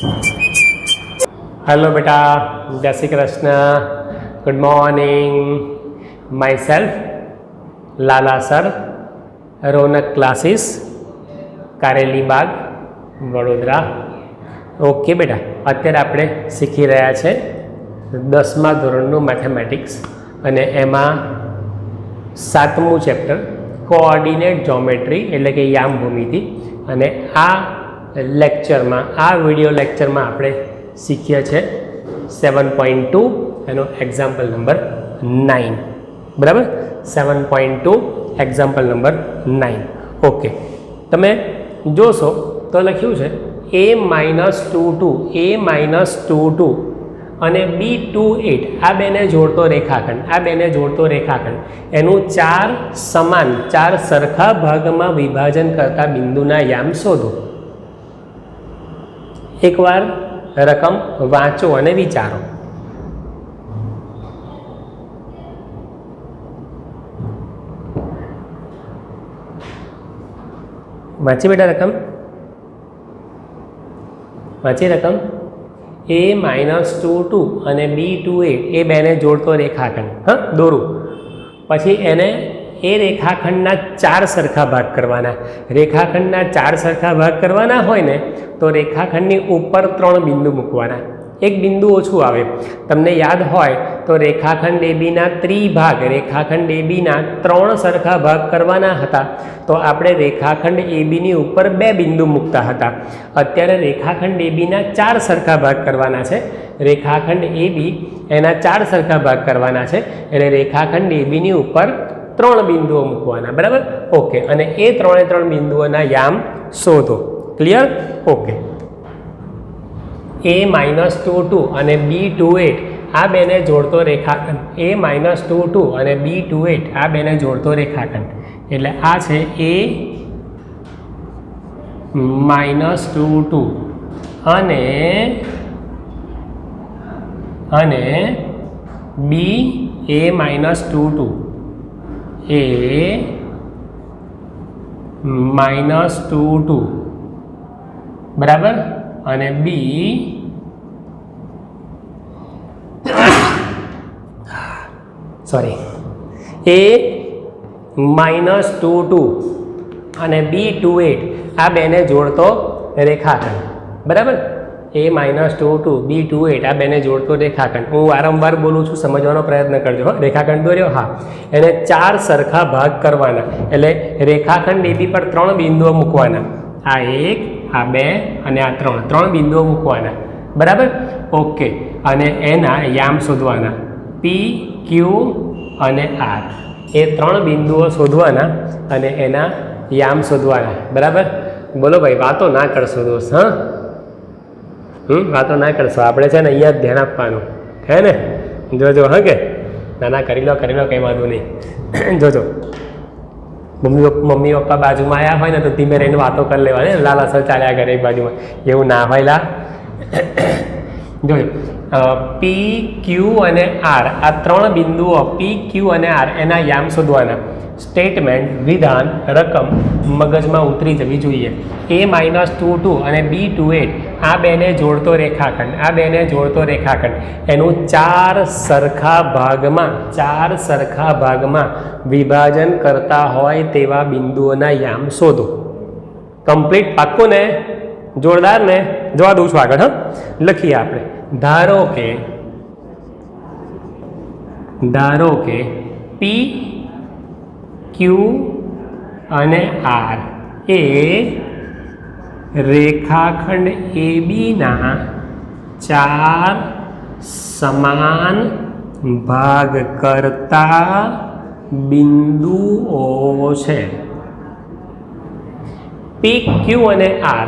Hello बेटा, जय Shri Krishna, good morning. My self Lala sir, Raunak classes, Kareli Bagh, Vadodara. Okay बेटा, अत्यारे आपणे शीखी रह्या छे 10मा धोरणनुं मैथेमेटिक्स अने एमां 7मुं चेप्टर कोऑर्डिनेट ज्योमेट्री एटले के याम भूमिति। अने आ लेक्चर में, आ विडियो लेक्चर में आपणे शीख्या छे 7.2 एनो एक्जाम्पल नंबर 9। बराबर, 7.2 एक्जाम्पल नंबर 9। ओके, तमे जोशो तो लख्युं छे a-22 a-22 અને B28 आ बेने जोड़तो रेखाखंड, आ बेने जोड़तो रेखाखंड एनु 4 समान 4 सरखा भागमां विभाजन करता बिंदुना याम शोधो। एक बार रकम वाँचो अने विचारो। वाँची बेटा रकम, वाँची रकम। a-22 અને B28 ए बेने जोड़तो रेखाखंड, हाँ दोरू। पछी एने ए रेखाखंडना 4 सरखा भाग करवाना। रेखाखंडना 4 सरखा भाग करवाना होय ने तो रेखाखंडनी उपर 3 बिंदु मूकवाना, एक बिंदु ओछुं आवे। तमने याद होय तो रेखाखंड AB ना त्रिभाग, रेखाखंड AB ना 3 सरखा भाग करवाना हता तो आपणे रेखाखंड AB नी उपर 2 बिंदु मूकता हता। अत्यारे रेखाखंड AB ना 4 सरखा भाग करवाना छे। रेखाखंड AB एना 4 सरखा भाग करवाना छे एटले रेखाखंड AB नी उपर 3 बिंदुओ मूकवाना। बराबर, ओके। अने ए 3 बिंदुओना याम शोधो। क्लियर? ओके। a-22 અને B28 आ बेने जोड़तो रेखाखंड, a-22 અને B28 आ बेने जोड़तो रेखाखंड एटले आ छे a-22 અને B a-22 a-22 बराबर, અને B सॉरी a-22 અને B28 आ बेने जोड़तो रेखाखंड। बराबर, a-22 B28 आ बेने जोड़तो रेखाखंड। हूँ वारंवार बोलूँ छूँ, समझवानो प्रयत्न करजो। हाँ, रेखाखंड दौर्यो, हाँ, एने 4 सरखा भाग करवाना एटले रेखाखंड AB पर 3 बिंदुओ मूकवाना। आ 1, आ 2 અને आ 3 बिंदुओ मूकवाना। बराबर, ओके। अने एना याम शोधवाना, P, Q અને R। ए 3 बिंदुओ शोधवाना अने एना याम शोधवाना। बराबर, बोलो भाई, वातो ना करशो दोस्त। हाँ, वातो ना करशो, आपणे छे ने अहींया ध्यान आपवानुं है ने। जोजो, हाँ के ना करी लो, कंई वांधो नहीं। जोजो, मम्मी पप्पा बाजू में आया हो तो धीमे रहीने वातो कर लेवानी, लाला सर चाल्या करे एक बाजू में, एवं ना होय ला। जो P, Q અને R आ 3 बिंदुओ P, Q અને R एना याम शोधवाना। स्टेटमेंट, विधान, रकम मगज में उतरी जवी जोईए। a-22 અને B28 आ बेने जोड़तो रेखाखंड, आ बेने जोड़तो रेखाखंड एनु 4 सरखा भागमां विभाजन करता होय तेवा बिंदुओना याम शोधो। कम्प्लीट, पाक्कू ने, जोरदार ने। जवा दઉં છું આગળ। हाँ, लखीए आपणे। धारो के P, Q અને R ए रेखाखंड AB ना 4 समान भाग करता बिंदुओ छे। P, Q અને R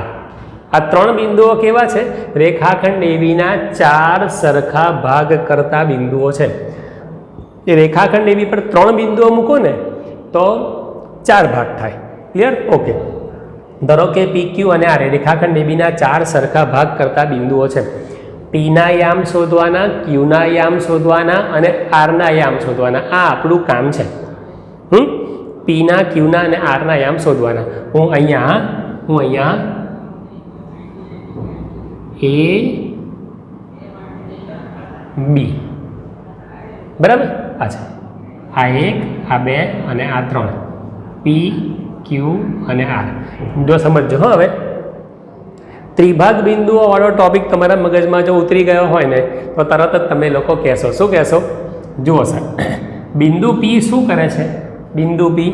आ 3 बिंदुओ केवा छे? रेखाखंड AB ना 4 सरखा भाग करता बिंदुओ छे। ए रेखाखंड AB पर 3 बिंदुओ मूको ने तो 4 भाग थाय। क्लियर? ओके। धरो के P, Q અને R रेखाखंड AB ना 4 सरखा भाग करता बिंदुओ छे। P ना याम शोधवाना, Q ना याम शोधवाना અને R ना याम शोधवाना। आ आपणुं काम छे। P ना, Q ना અને R ना याम शोधवाना। हूँ अहींया એ બી, બરાબર. અચ્છા, આ 1, આ 2 અને આ 3, પી ક્યુ અને આર. જો સમજજો હો. હવે ત્રિભાગ બિંદુઓ વાળો ટોપિક તમારા મગજમાં જો ઉતરી ગયો હોય ને તો તરત જ તમે લોકો કહેશો, શું કહેશો? જુઓ સર, બિંદુ પી શું કરે છે? બિંદુ પી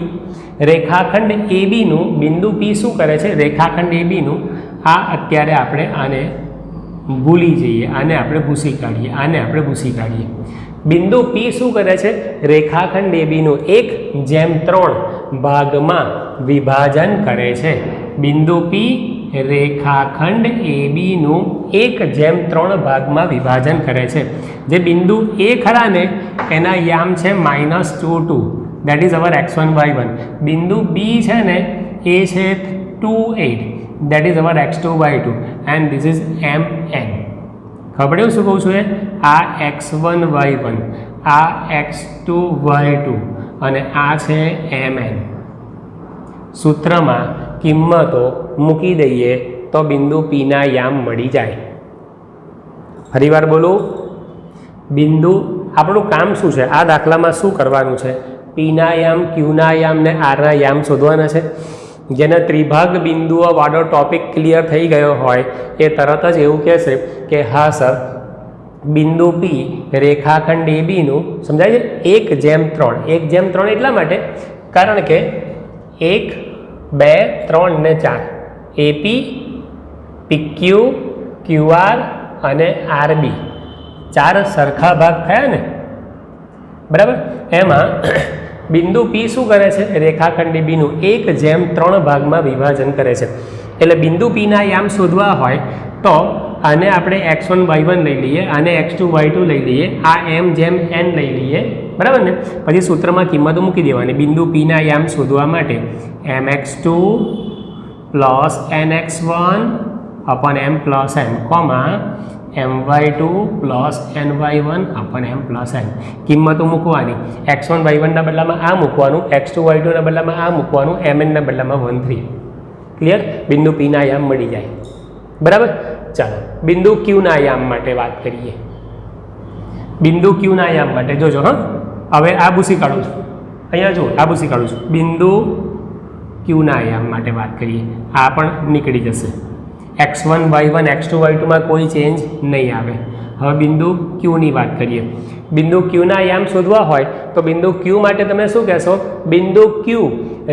રેખાખંડ એ બીનું, બિંદુ પી શું કરે છે? રેખાખંડ એ બીનું આ અત્યારે આપણે આને ભૂલી જઈએ, આને આપણે ભૂસી કાઢીએ, આને આપણે ભૂસી કાઢીએ. બિંદુ પી શું કરે છે? રેખાખંડ એ બીનું 1/3 ભાગમાં વિભાજન કરે છે. બિંદુ પી રેખાખંડ એ બીનું 1/3 ભાગમાં વિભાજન કરે છે. જે બિંદુ એ ખરા ને એના યામ છે -2 2, that is our x1 y1. બિંદુ બી છે ને એ છે 2 8, that is our x2 y2 and this is mn. ખબર પડ્યું શું કહું છું? આ x1 y1, આ x2 y2 અને આ છે mn. સૂત્રમાં કિંમતો મૂકી દઈએ તો બિંદુ પીના યામ મળી જાય. ફરીવાર બોલું, બિંદુ આપણું કામ શું છે? આ દાખલામાં શું કરવાનું છે? પીના યામ, ક્યુના યામ ને આરના યામ શોધવાના છે. જેને ત્રિભાગ બિંદુઓ વાળો ટોપિક ક્લિયર થઈ ગયો હોય એ તરત જ એવું કહેશે કે હા સર, બિંદુ પી રેખાખંડ એ બીનું સમજાય છે 1/3. 1/3 એટલા માટે કારણ કે 1 2 3 ને 4 એપી, પીક્યુ, ક્યુઆર અને આરબી 4 સરખા ભાગ થયા ને, બરાબર. એમાં બિંદુ પી શું કરે છે? રેખાખંડ એ બીનું 1/3 ભાગમાં વિભાજન કરે છે. એટલે બિંદુ પીના યામ શોધવા હોય તો આને આપણે x1 y1 લઈ લઈએ, આને x2 y2 લઈ લઈએ, આ m/n લઈ લઈએ, બરાબર ને. પછી સૂત્રમાં કિંમતો મૂકી દેવાની. બિંદુ પીના યામ શોધવા માટે mx2 plus nx1 અપન m plus n comma my2 plus ny1 અપન m plus n. કિંમતો મૂકવાની. x1 y1 ના બદલામાં આ મૂકવાનું, x2 y2 ના બદલામાં આ મૂકવાનું, mn ના બદલામાં 1 3. ક્લિયર? બિંદુ પીના યામ મળી જાય, બરાબર. ચાલો બિંદુ ક્યુના યામ માટે વાત કરીએ. બિંદુ ક્યુના યામ માટે જોજો. હા, હવે આ ભૂસી કાઢું છું, અહીંયા જુઓ, આ ભૂસી કાઢું છું. બિંદુ ક્યુના યામ માટે વાત કરીએ. આ પણ નીકળી જશે. x1 y1 x2 y2 માં કોઈ ચેન્જ નહીં આવે. હવે બિંદુ ક્યુની વાત કરીએ. બિંદુ ક્યુના યામ શોધવા હોય તો બિંદુ ક્યુ માટે તમે શું કહેશો? બિંદુ ક્યુ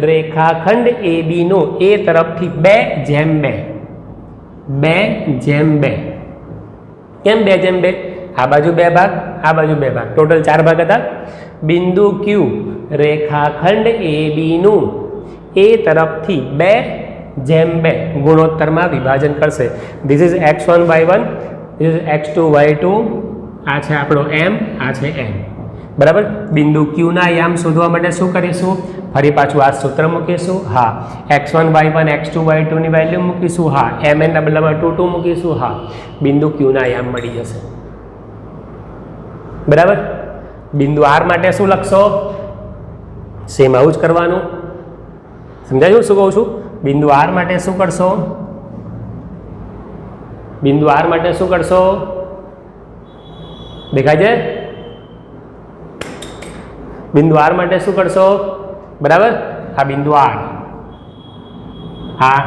રેખાખંડ એ બીનું એ તરફથી 2/2. 2/2. કેમ 2/2? આ બાજુ 2 ભાગ, આ બાજુ 2 ભાગ, ટોટલ 4 ભાગ હતા. બિંદુ ક્યુ રેખાખંડ એ બીનું એ તરફથી 2/2 ગુણોત્તરમાં વિભાજન કરશે. This is x1 y1, this is x2 y2, આ છે આપણો m, આ છે n, બરાબર. બિંદુ ક્યુના યામ શોધવા માટે શું કરીશું? ફરી પાછું આ સૂત્ર મૂકીશું. હા, x1 y1 x2 y2 ની વેલ્યુ મૂકીશું. હા, mn ના બદલામાં 2 2 મૂકીશું. હા, બિંદુ ક્યુના યામ મળી જશે, બરાબર. બિંદુ આર માટે શું લખશો? સેમ આવું જ કરવાનું. સમજાયું શું કહું છું? બિંદુ આર માટે શું કરશો? બિંદુ આર માટે શું કરશો? દેખાય છે? બિંદુ આર માટે શું કરશો? બરાબર. આ બિંદુ આર, આ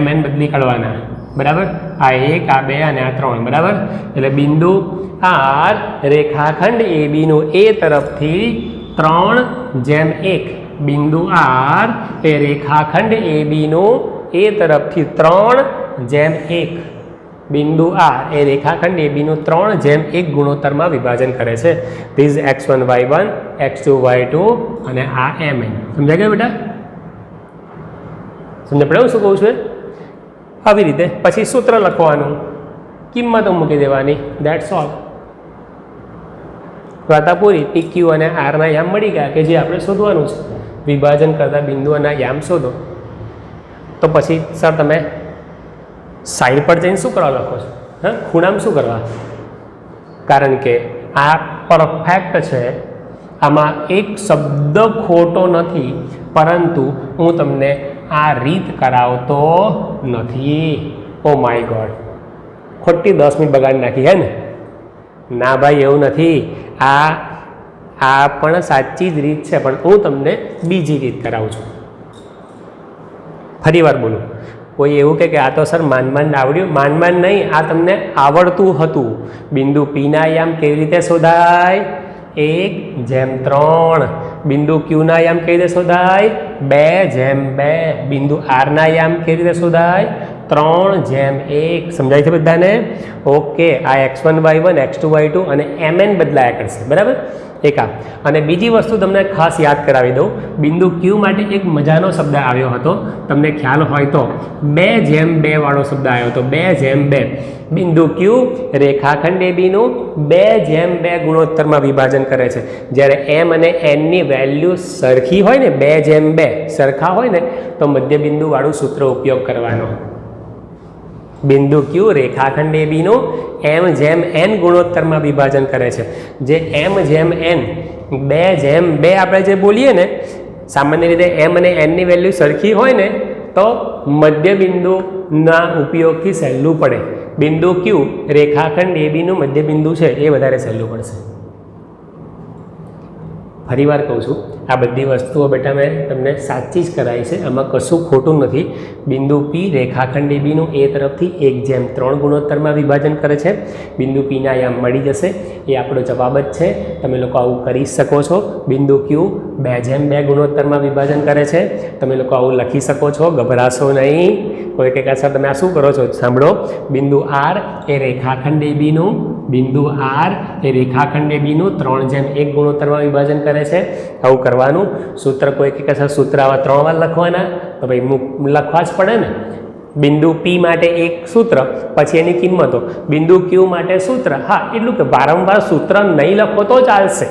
mn બદલી કાઢવાના, બરાબર. આ 1, આ 2 અને આ 3, બરાબર. એટલે બિંદુ આર રેખાખંડ એ બીનું એ તરફથી 3/1. બિંદુ આર એ રેખાખંડ એ બીનું એ તરફથી 3/1. બિંદુ આર એ રેખાખંડ એ બીનું 3/1 ગુણોત્તરમાં વિભાજન કરે છે. This x1 y1 x2 y2 અને આ mn. સમજાય ગયું બેટા? સમજ પડ્યું શું કહું છું? આવી રીતે પછી સૂત્ર લખવાનું, કિંમતો મૂકી દેવાની, દેટ્સ ઓલ. વાર્તા પૂરી. PQ અને આરના યામ મળી ગયા કે જે આપણે શોધવાનું છે. વિભાજન કરતા બિંદુઓના યામ શોધો. તો પછી સર તમે સાઈડ પર જઈને શું કરવા લખો છો? હા, ખૂણામાં શું કરવા? કારણ કે આ પરફેક્ટ છે, આમાં એક શબ્દ ખોટો નથી, પરંતુ હું તમને આ રીત કરાવતો નથી. ઓ માય ગોડ, ખોટી 10 મિનિટ બગાડી નાખી, હે ને? ના ભાઈ, એવું નથી. આ પણ સાચી જ રીત છે, પણ હું તમને બીજી રીત કરાવું છું. ફરી વાર બોલું, કોઈ એવું કે આ તો સર માંડ આવડ્યું. માંડ નહીં, આ તમને આવડતું હતું. બિંદુ પીના યામ કેવી રીતે શોધાય? 1/3. બિંદુ ક્યુના યામ કેવી રીતે શોધાય? 2/2. બિંદુ આરના યામ કેવી રીતે શોધાય? 3/1. સમજાય છે બધાને? ઓકે. આ x1 y1 x2 y2 અને mn બદલાયા કરશે, બરાબર? એક આ. અને બીજી વસ્તુ તમને ખાસ યાદ કરાવી દઉં, બિંદુ ક્યુ માટે એક મજાનો શબ્દ આવ્યો હતો, તમને ખ્યાલ હોય તો 2/2 વાળો શબ્દ આવ્યો હતો. 2/2. બિંદુ ક્યુ રેખાખંડ એબીનું 2/2 ગુણોત્તરમાં વિભાજન કરે છે. જ્યારે એમ અને એનની વેલ્યુ સરખી હોય ને, 2/2 સરખા હોય ને, તો મધ્યબિંદુ વાળું સૂત્ર ઉપયોગ કરવાનો. બિંદુ ક્યુ રેખાખંડ એબીનું m/n ગુણોત્તરમાં વિભાજન કરે છે. જે m/n 2/2 આપણે જે બોલીએ ને, સામાન્ય રીતે m અને n ની વેલ્યુ સરખી હોય ને, તો મધ્યબિંદુના ઉપયોગથી સહેલું પડે. બિંદુ ક્યુ રેખાખંડ એબીનું મધ્યબિંદુ છે, એ વધારે સહેલું પડશે. ફરી વાર કહું છું, આ બધી વસ્તુઓ બેટા મેં તમને સાચી જ કરાવી છે, આમાં કશું ખોટું નથી. બિંદુ પી રેખાખંડ એબીનું એ તરફથી 1/3 ગુણોત્તરમાં વિભાજન કરે છે. બિંદુ પીના યામ મળી જશે, એ આપણો જવાબ જ છે. તમે લોકો આવું કરી શકો છો. બિંદુ ક્યુ 2/2 ગુણોત્તરમાં વિભાજન કરે છે. તમે લોકો આવું લખી શકો છો, ગભરાશો નહીં. કોઈ કંઈક સર તમે આ શું કરો છો? સાંભળો, બિંદુ આર એ રેખાખંડ એબીનું 3/1 ગુણોત્તરમાં વિભાજન કરે છે. આવું કરવાનું. સૂત્ર કોઈ કે સર સૂત્ર આવા 3 વાર લખવાના, તો ભાઈ લખવા જ પડે ને. બિંદુ પી માટે એક સૂત્ર, પછી એની કિંમતો. બિંદુ ક્યુ માટે સૂત્ર. હા, એટલું કે વારંવાર સૂત્ર નહીં લખો તો ચાલશે,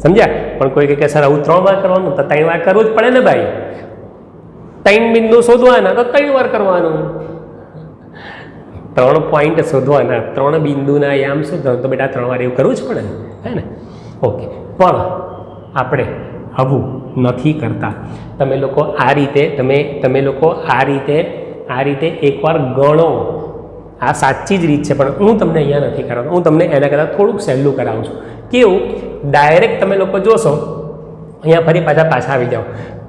સમજ્યા? પણ કોઈ કે સર આવું 3 વાર કરવાનું, તો 3 વાર કરવું જ પડે ને ભાઈ. 3 બિંદુ શોધવાના, તો 3 વાર કરવાનું. 3 પોઈન્ટ શોધવાના, 3 બિંદુના યામ શોધવા, તો બેટા 3 વાર એવું કરવું જ પડે ને, હે ને? ઓકે. પણ આપણે આવું નથી કરતા. તમે લોકો આ રીતે એકવાર ગણો. આ સાચી જ રીત છે, પણ હું તમને અહીંયા નથી કરાવતો. હું તમને એના કરતાં થોડુંક સહેલું કરાવું છું. કેવું? ડાયરેક્ટ તમે લોકો જોશો, અહીંયા ફરી પાછા આવી જાઓ.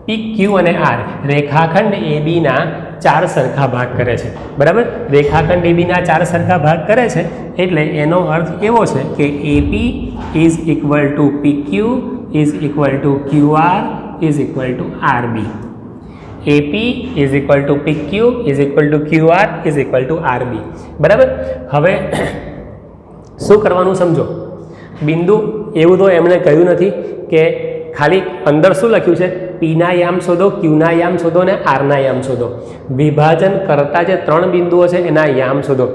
પી ક્યુ અને આર રેખાખંડ એબીના 4 સરખા ભાગ કરે છે, બરાબર? રેખાખંડ એબીના 4 સરખા ભાગ કરે છે, એટલે એનો અર્થ એવો છે કે AP is equal to P Q is equal to Q R is equal to RB. AP is equal to P Q is equal to Q R is equal to RB, બરાબર? હવે શું કરવાનું સમજો. બિંદુ એવું તો એમણે કહ્યું નથી કે ખાલી અંદર શું લખ્યું છે? પીના યામ શોધો, ક્યુના યામ શોધો અને આરના યામ શોધો. વિભાજન કરતા જે 3 બિંદુઓ છે એના યામ શોધો.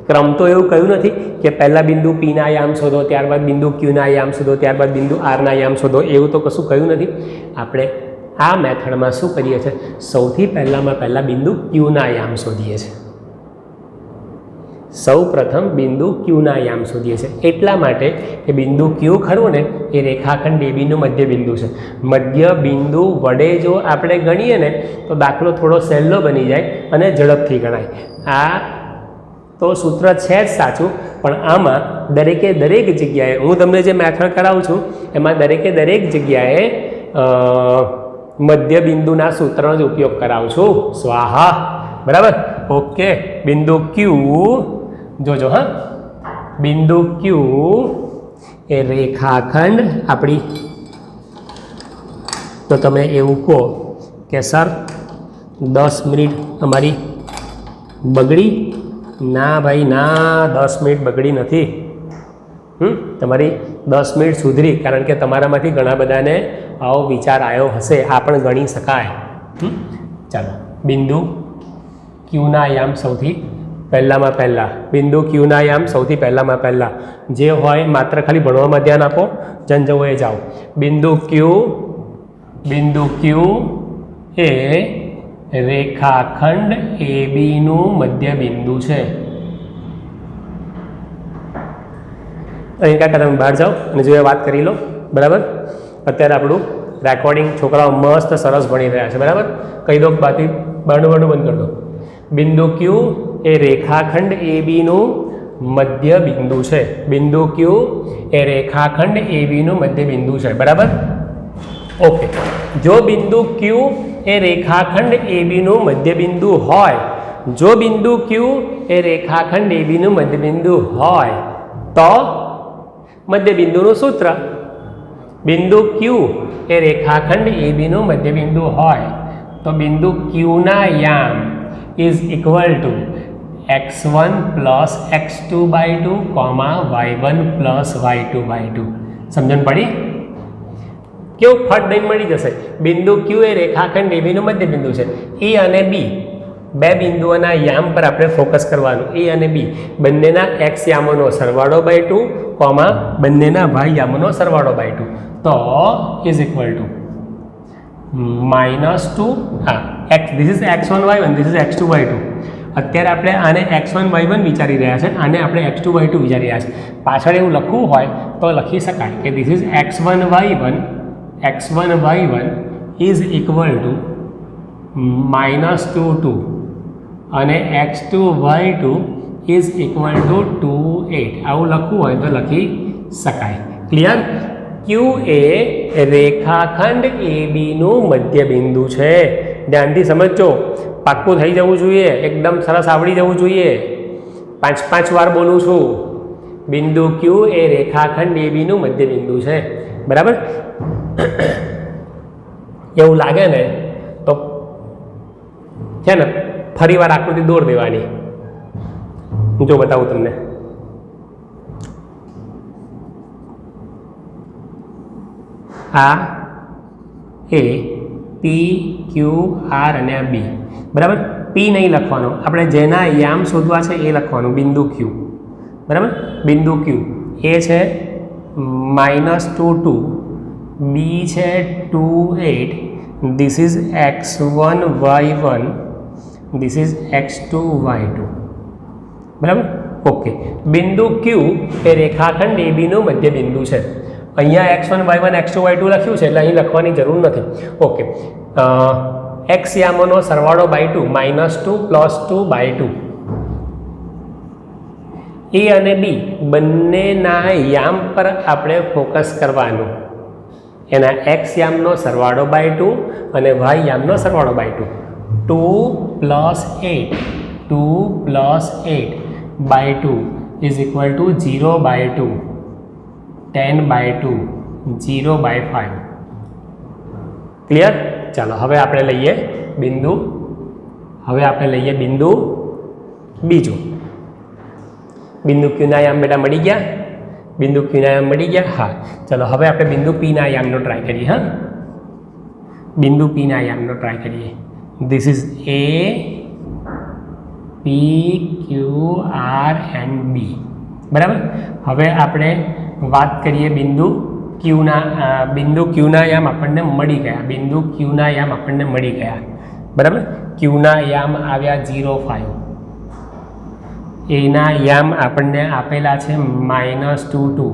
ક્રમ તો એવું કહ્યું નથી કે પહેલા બિંદુ પીના યામ શોધો, ત્યારબાદ બિંદુ ક્યુના યામ શોધો, ત્યારબાદ બિંદુ આરના યામ શોધો. એવું તો કશું કહ્યું નથી. આપણે આ મેથડમાં શું કરીએ છીએ? સૌથી પહેલાં બિંદુ ક્યુના યામ શોધીએ છીએ. સૌ પ્રથમ બિંદુ ક્યુના યામ શોધીએ છીએ. એટલા માટે કે બિંદુ ક્યુ ખરું ને, એ રેખાખંડ એબીનું મધ્ય બિંદુ છે. મધ્ય બિંદુ વડે જો આપણે ગણીએ ને, તો દાખલો થોડો સહેલો બની જાય અને ઝડપથી ગણાય. આ તો સૂત્ર છે જ સાચું, પણ આમાં દરેક જગ્યાએ હું તમને જે મેથડ કરાવું છું, એમાં દરેક જગ્યાએ મધ્ય બિંદુના સૂત્રનો જ ઉપયોગ કરાવું છું. સ્વાહા, બરાબર? ઓકે. બિંદુ ક્યુ જોજો, હા, બિંદુ ક્યુ એ રેખાખંડ આપણી. તો તમે એવું કહો કે સર 10 મિનિટ અમારી બગડી. ના ભાઈ ના, 10 મિનિટ બગડી નથી. તમારી 10 મિનિટ સુધરી, કારણ કે તમારામાંથી ઘણા બધાને આવો વિચાર આવ્યો હશે. આ પણ ગણી શકાય. ચાલો, બિંદુ ક્યુના યામ સૌથી પહેલાં. બિંદુ ક્યુના યામ સૌથી પહેલાં. જે હોય માત્ર ખાલી ભણવામાં ધ્યાન આપો, જવું એ જાઓ. બિંદુ ક્યુ એ રેખાખંડ એબીનું મધ્ય બિંદુ છે. અહીં કાંઈ તમે બહાર જાઓ અને જો વાત કરી લો, બરાબર? અત્યારે આપણું રેકોર્ડિંગ છોકરાઓ મસ્ત સરસ ભણી રહ્યા છે, બરાબર? કહી દો, બાકી બારણું બંધ કરી દો. બિંદુ ક્યુ એ રેખાખંડ એબીનું મધ્ય બિંદુ છે. બિંદુ ક્યુ એ રેખાખંડ એબીનું મધ્ય બિંદુ છે. બરાબર. ઓકે, જો બિંદુ ક્યુ એ રેખાખંડ એબીનું મધ્ય બિંદુ હોય, જો બિંદુ ક્યુ એ રેખાખંડ એબીનું મધ્ય બિંદુ હોય તો મધ્ય બિંદુનું સૂત્ર, બિંદુ ક્યુ એ રેખાખંડ એબીનું મધ્ય બિંદુ હોય તો બિંદુ ક્યુના યામ is equal to x1 plus x2 by 2 y1 plus y2 by 2. સમજણ પડી? કેવું ફટ દઈને મળી જશે. બિંદુ ક્યુ એ રેખાખંડ એબીનું મધ્ય બિંદુ છે. એ અને બી બે બિંદુઓના યામ પર આપણે ફોકસ કરવાનું. એ અને બી બંનેના એક્સ યામોનો સરવાળો બાય 2 બંનેના વાય યામોનો સરવાળો બાય 2 તો is equal two -2 this is x1 y1, this is x2 y2. અત્યારે આપણે આને x1 y1 વિચારી રહ્યા છે, આને આપણે x2 y2 વિચારી રહ્યા છે. પાછળ એવું લખવું હોય તો લખી શકાય કે this is x1 y1 is equal two -2 2 અને x2 y2 is equal two 2 8. આવું લખવું હોય તો લખી શકાય. ક્લિયર? ક્યુ એ રેખાખંડ એબીનું મધ્ય બિંદુ છે. ધ્યાનથી સમજજો, પાક્કું થઈ જવું જોઈએ, એકદમ સરસ આવડી જવું જોઈએ. 5 વાર બોલું છું. બિંદુ ક્યુ એ રેખાખંડ એબીનું મધ્ય બિંદુ છે. બરાબર? એવું લાગે ને તો છે ને ફરી વાર આકૃતિ દોર દેવાની. જો બતાવું તમને. આ એ પી ક્યુ આર અને આ બી. બરાબર? પી નહીં લખવાનો, આપણે જેના યામ શોધવા છે એ લખવાનું. બિંદુ ક્યુ. બરાબર? બિંદુ ક્યુ એ છે -2 2, બી છે 2 8, this is x1 y1, this is x2 y2. બરાબર? ઓકે, બિંદુ ક્યુ એ રેખાખંડ એબીનું મધ્ય બિંદુ છે. અહીંયા x1 y1 x2 y2 લખ્યું છે એટલે અહીં લખવાની જરૂર નથી. ઓકે, એક્સ યામોનો સરવાળો બાય 2 -2 + 2 બાય 2. એ અને બી બંનેના યામ પર આપણે ફોકસ કરવાનું. એના એક્સ યામનો સરવાળો બાય 2 અને વાય યામનો સરવાળો by 2. 2 + 8 by 2 is equal to 0 by 2, 10 by 2, 0 by 5. Clear? ચાલો હવે આપણે લઈએ બિંદુ બીજું. બિંદુ ક્યુના યામ બેટા મળી ગયા? બિંદુ ક્યુના યામ મળી ગયા? હા. ચાલો હવે આપણે બિંદુ પીના યામનો ટ્રાય કરીએ. હા, બિંદુ પીના યામનો ટ્રાય કરીએ. This is a P Q R and B. બરાબર? હવે આપણે વાત કરીએ બિંદુ ક્યુના યામ આપણને મળી ગયા. બિંદુ ક્યુના યામ આપણને મળી ગયા. બરાબર? ક્યુના યામ આવ્યા 0 5. એના યામ આપણને આપેલા છે -2 2.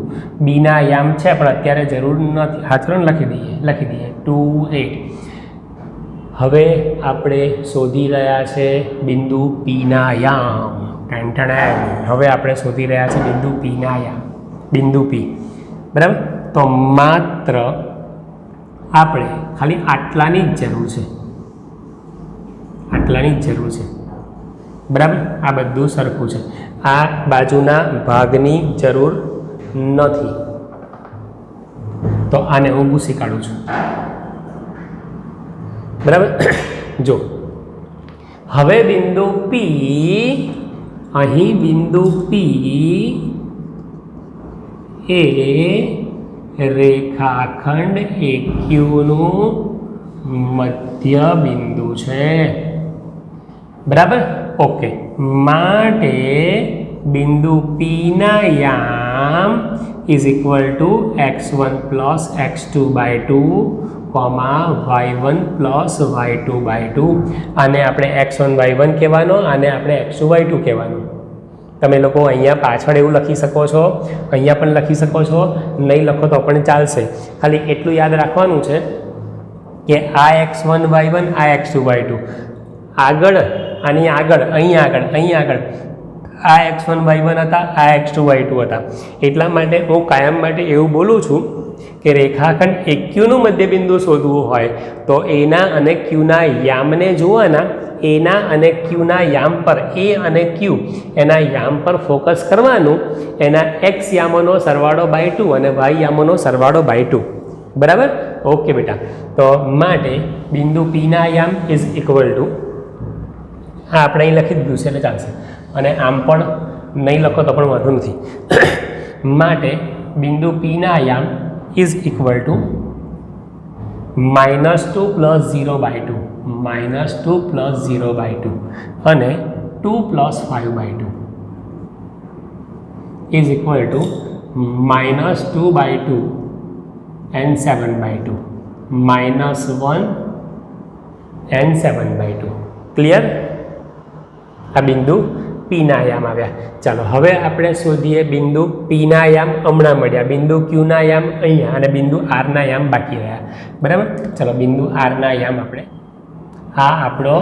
બીના યામ છે પણ અત્યારે જરૂર નથી, હાથરણ લખી દઈએ 2 8. હવે આપણે શોધી રહ્યા છે બિંદુ પીના યામ. હવે આપણે શોધી રહ્યા છે બિંદુ પીના યામ. બિંદુ પી. બરાબર? તો માત્ર આપણે ખાલી આટલાની જ જરૂર છે. બરાબર? આ બધું સરખું છે. આ બાજુના ભાગની જરૂર નથી. તો આને હું ભૂસી કાઢું છું. બરાબર? જો હવે બિંદુ પી, અહીં બિંદુ પી એ રેખાખંડ એક્યુનું મધ્ય બિંદુ છે. બરાબર? ઓકે, માટે બિંદુ પીના યામ is equal to x1 plus x2 by 2, y1 plus y2 by 2. આને આપણે x1 y1 કહેવાનો, આને આપણે x2 y2 કહેવાનું. તમે લોકો અહીંયા પાછળ એવું લખી શકો છો, અહીંયા પણ લખી શકો છો, નહીં લખો તો પણ ચાલશે. ખાલી એટલું યાદ રાખવાનું છે કે આ x1 y1, આ x2 y2. આગળ આની આગળ અહીં આગળ આ x1 y1 હતા, આ x2 y2 હતા. એટલા માટે હું કાયમ માટે એવું બોલું છું કે રેખાખંડ AQનું મધ્યબિંદુ શોધવું હોય તો એના અને ક્યુના યામને જોવાના, એના અને ક્યુના યામ પર, એ અને ક્યુ એના યામ પર ફોકસ કરવાનું, એના x યામોનો સરવાળો બાય 2 અને y યામોનો સરવાળો બાય 2. બરાબર? ઓકે બેટા. તો માટે બિંદુ પીના યામ ઇઝ ઇક્વલ ટુ, હા આપણે અહીં લખી દીધું છે એટલે ચાલશે, અને આમ પણ નહીં લખો તો પણ વાંધો નથી. માટે બિંદુ પીના યામ ઇઝ ઇક્વલ ટુ -2 + 0/2, -2 + 0/2 અને 2 + 5/2 is equal two -2/2 and 7/2, -1 and 7/2. Clear? આ બિંદુ પીના યામ આવ્યા. ચાલો હવે આપણે શોધીએ બિંદુ પીના યામ. હમણાં મળ્યા બિંદુ ક્યુના યામ અહીંયા, અને બિંદુ આરના યામ બાકી રહ્યા. બરાબર? ચાલો બિંદુ આરના યામ આપણે, આ આપણો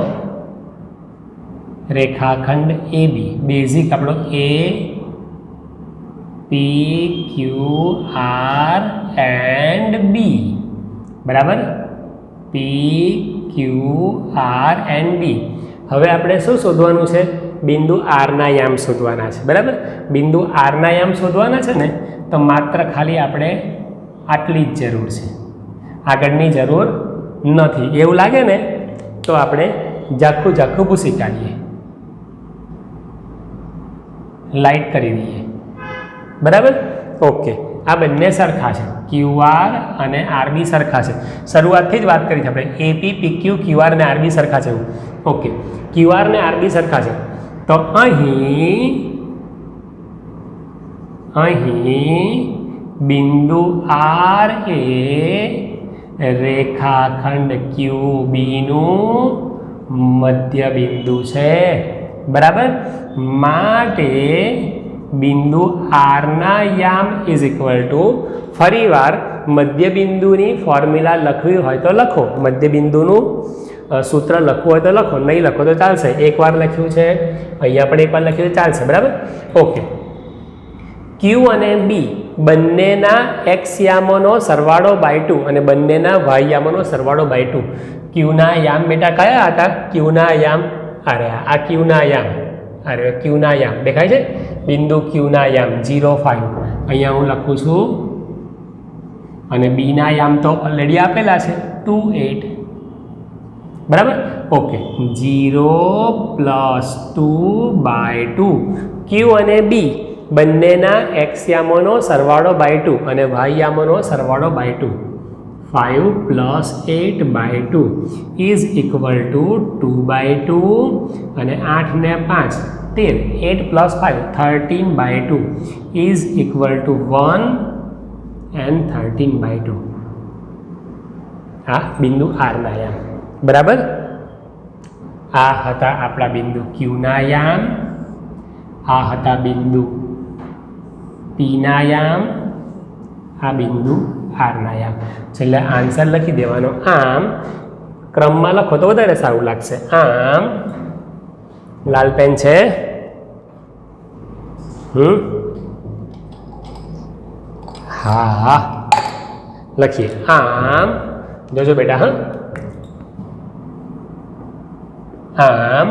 રેખાખંડ AB, બેઝિક આપણો A P Q R and B. બરાબર? P Q R and B. હવે આપણે શું શોધવાનું છે? બિંદુ આરના યામ શોધવાના છે. બરાબર? બિંદુ આરના યામ શોધવાના છે ને, તો માત્ર ખાલી આપણે આટલી જ જરૂર છે, આગળની જરૂર નથી. એવું લાગે ને તો આપણે ઝાખું ભૂસી કાઢીએ, લાઇટ કરી દઈએ. બરાબર? ઓકે. આ બંને સરખા છે, QR અને RB સરખા છે. શરૂઆતથી જ વાત કરી છે આપણે, AP PQ QR અને RB સરખા છે એવું. ઓકે, QR ને RB સરખા છે. તો અહીં બિંદુ R એ રેખાખંડ QB નું મધ્ય બિંદુ છે. બરાબર? માટે બિંદુ આરના યામ ઇઝ ઇક્વલ ટુ, ફરીવાર મધ્યબિંદુની ફોર્મ્યુલા લખવી હોય તો લખો, મધ્યબિંદુનું સૂત્ર લખવું હોય તો લખો, નહીં લખો તો ચાલશે. એકવાર લખ્યું છે, અહીંયા પણ એકવાર લખ્યું છે, ચાલશે. બરાબર? ઓકે. ક્યુ અને બી બંનેના એક્સ યામોનો સરવાળો બાય 2 અને બંનેના વાય યામોનો સરવાળો બાય 2. ક્યુના યામ બેટા કયા હતા? ક્યુના યામ, અરે આ ક્યુના યામ, અરે ક્યુના યામ દેખાય છે? બિંદુ ક્યુના યામ 0,5 અહીંયા હું લખું છું, અને બીના યામ તો ઓલરેડી આપેલા છે 2,8. બરાબર? ઓકે. 0 + 2/2. ક્યુ અને બી બંનેના એક્સ યામોનો સરવાળો બાય 2 અને વાય યામોનો સરવાળો બાય 2. 5 + 8/2 ઇઝ ઇક્વલ ટુ 2/2 અને 8 ને 5 13. 8 + 5 13/2 ઇઝ ઇક્વલ ટુ 1 and 13/2. આ બિંદુ આરના યામ. બરાબર? આ હતા આપણા બિંદુ ક્યુના યામ, આ હતા બિંદુ પીના યામ, આ બિંદુ આરના યામ. છેલ્લે આન્સર લખી દેવાનો. આમ ક્રમમાં લખો તો વધારે સારું લાગશે. આમ લાલ પેન છે? હા, લખીએ. આમ જોજો બેટા. આમ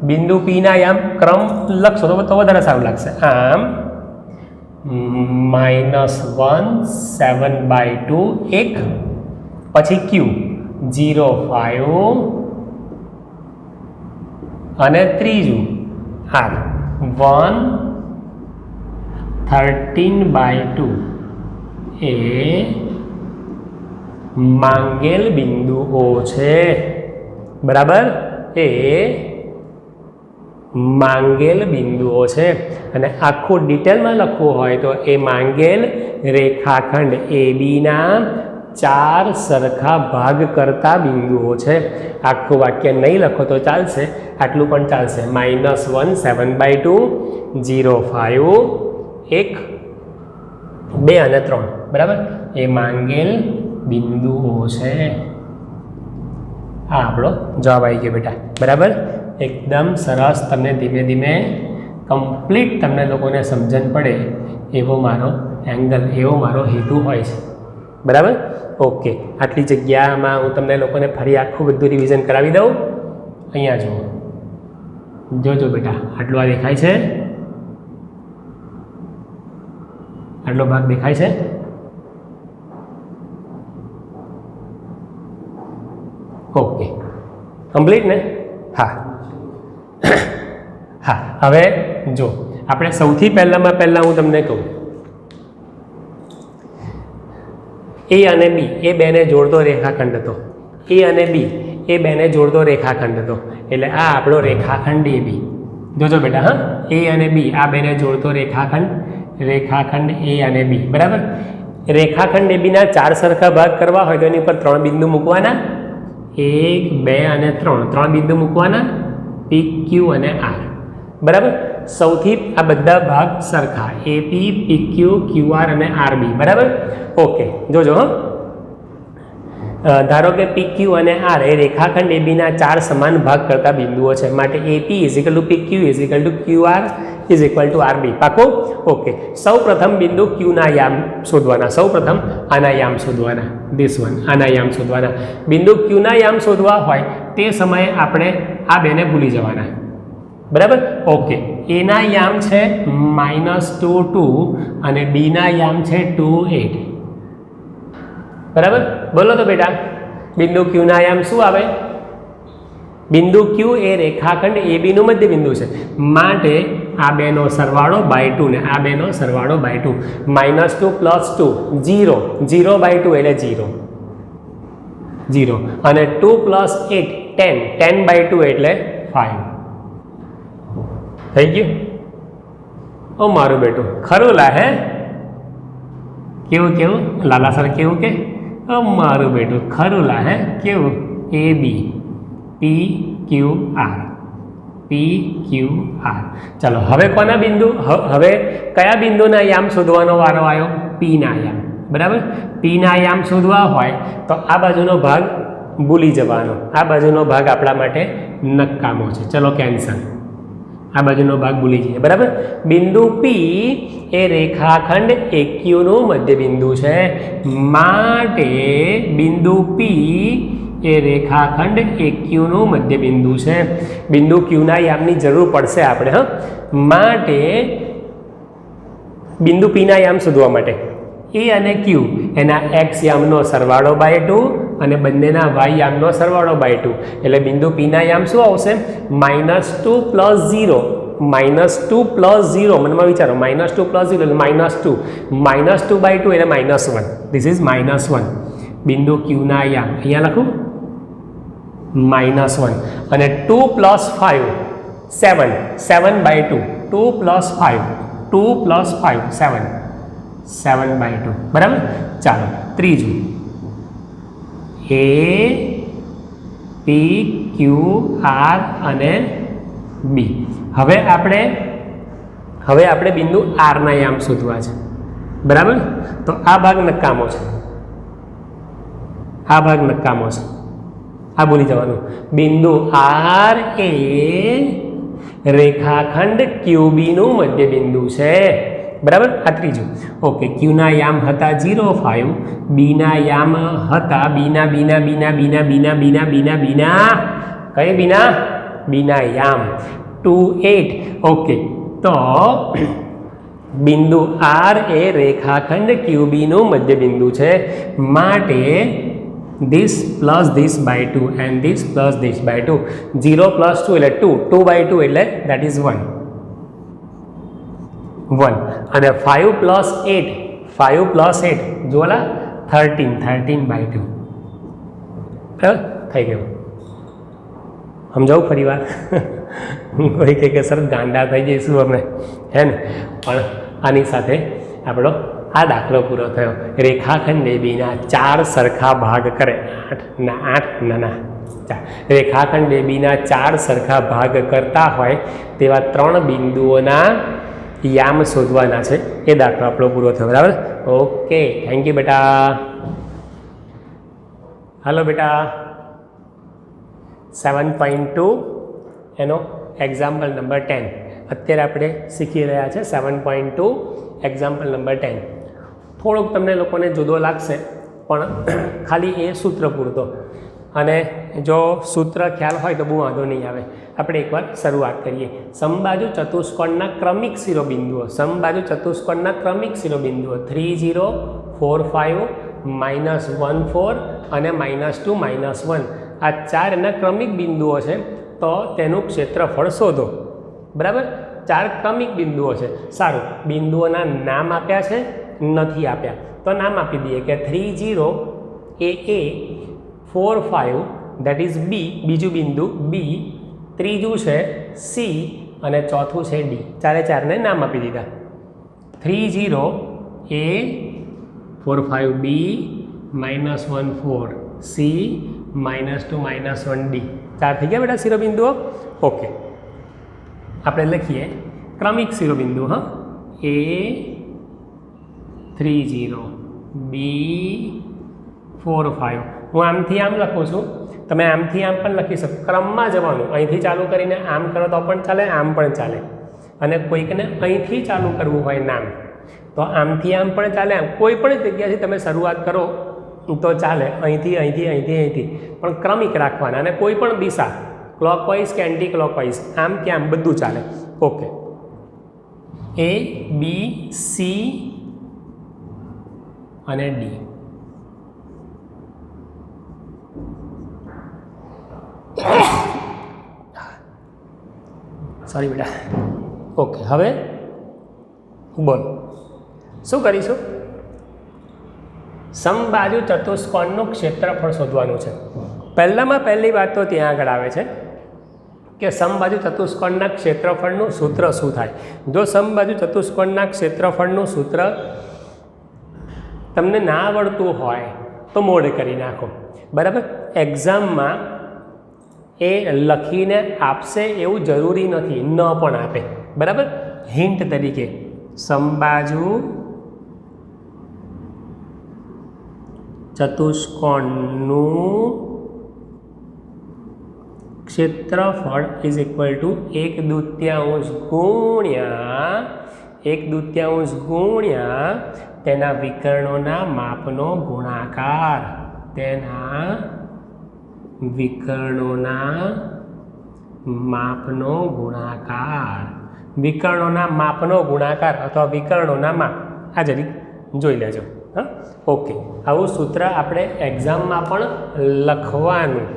બિંદુ પીના યામ ક્રમ લખશો તો વધારે સારું લાગશે. આમ -1 7/2 એક, પછી ક્યુ 0,5 અને ત્રીજું આર 1 13/2 એ માંગેલ બિંદુઓ છે. બરાબર? એ માંગેલ બિંદુઓ છે. અને આખું ડિટેલમાં લખવું હોય તો એ માંગેલ રેખાખંડ ABના 4 સરખા ભાગ કરતા બિંદુઓ છે. આખું વાક્ય નહીં લખો તો ચાલશે, આટલું પણ ચાલશે. -1 7/2, 0,5 1 2 અને 3. બરાબર? એ માંગેલ બિંદુઓ છે. આ આપણો જવાબ આવી ગયો બેટા, બરાબર. એકદમ સરસ. તમને ધીમે ધીમે કમ્પ્લીટ તમને લોકોને સમજણ પડે એવો મારો એંગલ, એવો મારો હેતુ હોય છે, બરાબર. ઓકે, આટલી જગ્યામાં હું તમને લોકોને ફરી આખું બધું રિવિઝન કરાવી દઉં. અહીંયા જુઓ, જોજો બેટા, આટલો આ દેખાય છે, આટલો ભાગ દેખાય છે. ઓકે, કમ્પ્લીટ ને? હા હા. હવે જો આપણે સૌથી પહેલાં હું તમને કહું, એ અને બી એ બેને જોડતો રેખાખંડ હતો. એ અને બી એ બેને જોડતો રેખાખંડ હતો. એટલે આ આપણો રેખાખંડ એ બી. જોજો બેટા, હા, એ અને બી આ બેને જોડતો રેખાખંડ એ અને બી, બરાબર. રેખાખંડ એ બીના 4 સરખા ભાગ કરવા હોય તો એની પર 3 બિંદુ મૂકવાના. 1, 2 અને 3 બિંદુ મૂકવાના, પી, ક્યુ અને આર, બરાબર. સૌથી આ બધા ભાગ સરખા, એપી, પીક્યુ, ક્યુઆર અને આરબી, બરાબર. ઓકે, જોજો, હો. ધારો કે પીક્યુ અને આર એ રેખાખંડ એબીના 4 સમાન ભાગ કરતા બિંદુઓ છે. માટે AP is equal to PQ is equal to QR is equal to RB. પાકો? ઓકે. સૌ પ્રથમ બિંદુ ક્યુના યામ શોધવાના. સૌ પ્રથમ આના યામ શોધવાના. ધીસ વન, આના યામ શોધવાના. બિંદુ ક્યુના યામ શોધવા હોય તે સમયે આપણે આ બેને ભૂલી જવાના, બરાબર. ઓકે, એના યામ છે -2 2 અને બીના યામ છે 2 8, બરાબર. બોલો તો બેટા, બિંદુ ક્યુના યામ શું આવે? બિંદુ ક્યુ એ રેખાખંડ એબીનું મધ્ય બિંદુ છે. માટે આ બેનો સરવાળો બાય 2 ને આ બેનો સરવાળો બાય 2. -2 + 2 0, 0/2 એટલે 0 અને 2 + 8 10, 10/2 એટલે 5. થઈ ગયું? ઓ મારું બેટું, ખરું લા? હે, કેવું લાલા સર કેવું કે? ઓ મારું બેટું, ખરું લા? હે, કેવું? એ બી, પી ક્યુ આર, પી ક્યુ આર. ચાલો, હવે કોના બિંદુ, હવે કયા બિંદુના યામ શોધવાનો વારો આવ્યો? પીના યામ, બરાબર. પીના યામ શોધવા હોય તો આ બાજુનો ભાગ ભૂલી જવાનો. આ બાજુનો ભાગ આપણા માટે નકામો છે. ચલો, કેન્સલ. આ બાજુનો ભાગ ભૂલી જઈએ, બરાબર. બિંદુ પી એ રેખાખંડ એક્યુનું મધ્ય બિંદુ છે. માટે બિંદુ પી એ રેખાખંડ એક્યુનું મધ્ય બિંદુ છે. બિંદુ ક્યુના યામની જરૂર પડશે આપણે, હા. માટે બિંદુ પીના યામ શોધવા માટે એ અને ક્યુ એના એક્સ યામનો સરવાળો બાય 2 અને બંનેના વાય યામનો સરવાળો બાય 2. એટલે બિંદુ પીના યામ શું આવશે? -2 + 0, -2 + 0. મનમાં વિચારો, -2 + 0 એટલે -2, -2/2 એટલે -1. This is -1. બિંદુ ક્યુના યામ અહીંયા લખું -1 અને 2 + 5 7, 7/2. 2 + 5 2 + 5 7, 7/2, બરાબર. ચાલો, ત્રીજું, એ પી ક્યુ આર અને બી. હવે આપણે બિંદુ આરના યામ શોધવા છે, બરાબર. તો આ ભાગ નકામો છે, આ ભાગ નકામો છે, આ ભૂલી જવાનું. બિંદુ આર એ રેખાખંડ ક્યુબીનું મધ્ય બિંદુ છે, બરાબર. આ ત્રીજું. ઓકે, ક્યુના યામ હતા 0 5, બીના યામ હતા બીના કઈ બીના યામ 2 8. ઓકે, તો બિંદુ આર એ રેખાખંડ ક્યુબીનું મધ્ય બિંદુ છે. માટે this plus this by 2 and this plus this by 2. 0 + 2 એટલે 2, 2/2 એટલે that is 1 અને 5 + 8, 5 + 8 જોલા 13, 13/2. બરાબર, થઈ ગયું. સમજાવું ફરી વાર? કોઈ કે સર ગાંડા થઈ જઈશું અમે, હે ને? પણ આની સાથે આપણો આ દાખલો પૂરો થયો. રેખાખંડ એબીના 4 સરખા ભાગ કરે, 8 નાના 4. રેખાખંડ એબીના 4 સરખા ભાગ કરતા હોય તેવા 3 બિંદુઓના યામ શોધવાના છે. એ દાખલો આપણો પૂરો થયો, બરાબર. ઓકે, થેન્ક યુ બેટા. હાલો બેટા, 7.2 એનો એક્ઝામ્પલ નંબર 10 અત્યારે આપણે શીખી રહ્યા છે 7.2 એક્ઝામ્પલ નંબર 10. થોડોક તમને લોકોને જુદો લાગશે પણ ખાલી એ સૂત્ર પૂરતો, અને જો સૂત્ર ખ્યાલ હોય તો બહુ વાંધો નહીં આવે. આપણે એકવાર શરૂઆત કરીએ. સમબાજુ ચતુષ્કોણના ક્રમિક શિરોબિંદુઓ, સમબાજુ ચતુષ્કોણના ક્રમિક શિરોબિંદુઓ 3 0 4 5 -1 4 અને -2 -1 આ 4 એના ક્રમિક બિંદુઓ છે. તો તેનું ક્ષેત્રફળ શોધો. બરાબર, 4 ક્રમિક બિંદુઓ છે. સારું, બિંદુઓના નામ આપ્યા છે? નથી આપ્યા. તો નામ આપી દઈએ કે 3 0 એ A, 4 5 દેટ ઇઝ B, બીજું બિંદુ B, ત્રીજું છે C અને ચોથું છે D. ચારે ચારને નામ આપી દીધા. 3 0 A, 4 5 B, -1 4 C, -2 -1 D. 4 થઈ ગયા બેટા શિરોબિંદુઓ. ઓકે, આપણે લખીએ ક્રમિક શિરોબિંદુ. હા, A 3 0 B 4 5. હું આમથી આમ લખું છું, તમે આમથી આમ પણ લખી શકો. ક્રમમાં જવાનું, અહીંથી ચાલુ કરીને આમ કરો તો પણ ચાલે, આમ પણ ચાલે. અને કોઈકને અહીંથી ચાલુ કરવું હોય નામ તો આમથી આમ પણ ચાલે. આમ કોઈ પણ જગ્યાથી તમે શરૂઆત કરો તો ચાલે, અહીંથી અહીંથી અહીંથી અહીંથી, પણ ક્રમિક રાખવાના. અને કોઈ પણ દિશા, ક્લોકવાઇઝ કે એન્ટી ક્લોકવાઇઝ, આમ કે આમ બધું ચાલે. ઓકે, A B C અને D. સોરી બેટા. ઓકે, હવે બોલો શું કરીશું? સમબાજુ ચતુષ્કોણનું ક્ષેત્રફળ શોધવાનું છે. પહેલામાં પહેલી વાત તો ત્યાં આગળ આવે છે કે સમબાજુ ચતુષ્કોણના ક્ષેત્રફળનું સૂત્ર શું થાય. જો સમબાજુ ચતુષ્કોણના ક્ષેત્રફળનું સૂત્ર તમને ના આવડતું હોય તો મોડે કરી નાખો. બરાબર, એક્ઝામમાં એ લખીને આપશે એવું જરૂરી નથી, ન પણ આપે. બરાબર, હિન્ટ તરીકે સમબાજુ ચતુષ્કોણનું ક્ષેત્રફળ ઇઝ ઇક્વલ ટુ 1/2 ગુણ્યા તેના વિકર્ણોના માપનો ગુણાકાર. તેના વિકર્ણોના માપનો ગુણાકાર. વિકર્ણોના માપનો ગુણાકાર અથવા વિકર્ણોના માપ, આ જરીક જોઈ લેજો. હા, ઓકે, આવું સૂત્ર આપણે એક્ઝામમાં પણ લખવાનું.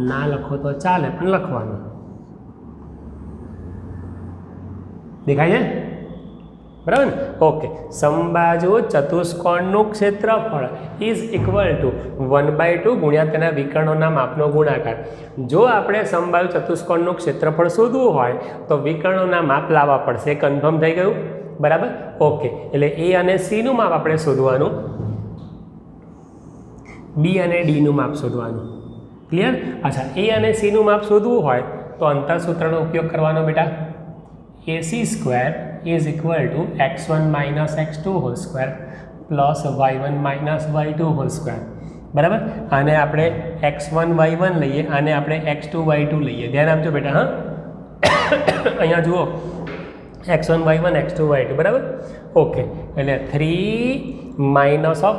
ના લખો તો ચાલે, પણ લખવાનું. દેખાય છે? બરાબર ને? ઓકે, સમબાજુ ચતુષ્કોણનું ક્ષેત્રફળ ઇઝ ઇક્વલ ટુ 1/2 ગુણ્યા તેના વિકર્ણોના માપનો ગુણાકાર. જો આપણે સમબાજુ ચતુષ્કોણનું ક્ષેત્રફળ શોધવું હોય તો વિકર્ણોના માપ લાવવા પડશે. કન્ફર્મ થઈ ગયું? બરાબર, ઓકે. એટલે A અને C નું માપ આપણે શોધવાનું, B અને D નું માપ શોધવાનું. ક્લિયર? અચ્છા, A અને C નું માપ શોધવું હોય તો અંતરસૂત્રનો ઉપયોગ કરવાનો બેટા. AC² is equal to x1 minus x2 whole square plus y1 minus y2 whole square. બરાબર, આને આપણે x1 y1 લઈએ, આને આપણે x2 y2 લઈએ. ધ્યાન આપજો બેટા. હા, અહીંયા જુઓ x1 y1 x2 y2. બરાબર, ઓકે. એટલે 3 -1